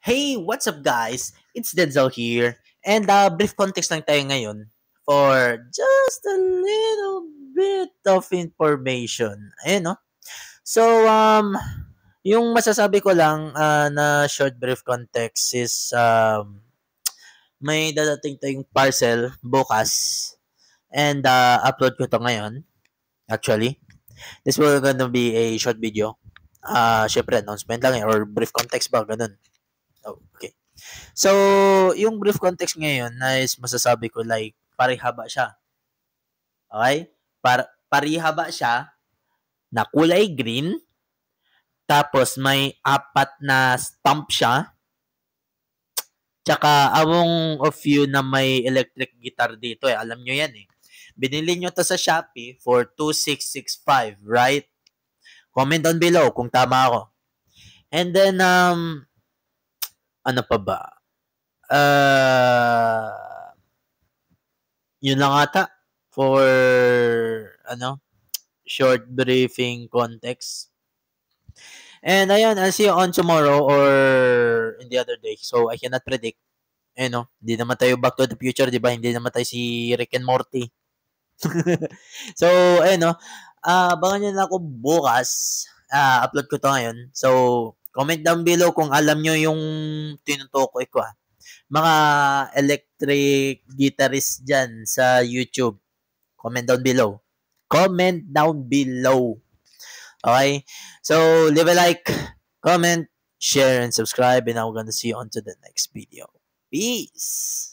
Hey, what's up guys? It's Denzel here. And brief context lang tayo ngayon for just a little bit of information. Ayun, no? So, yung masasabi ko lang na short brief context is may dadating tayong parcel bukas and upload ko to ngayon actually. This will gonna be a short video. Syempre announcement lang or brief context ba ganun. Oh, okay. So, yung brief context ngayon is masasabi ko like parihaba siya. Okay? Parihaba siya na kulay green tapos may apat na stump siya. Tsaka among of you na may electric guitar dito alam nyo yan eh. Binili nyo to sa Shopee for 2,665, right? Comment down below kung tama ako. And then, ano pa ba? Yun lang ata for short briefing context. And ayun, I'll see you on tomorrow or in the other day. So I cannot predict. Hindi naman tayo back to the future, di ba? Hindi naman tayo si Rick and Morty. So, abangan nyo na ako bukas. Upload ko to ngayon. So, comment down below kung alam nyo yung tinutukoy ko. Mga electric guitarist dyan sa YouTube. Comment down below. Comment down below. Okay? So, leave a like, comment, share, and subscribe. And I'm gonna see you on to the next video. Peace!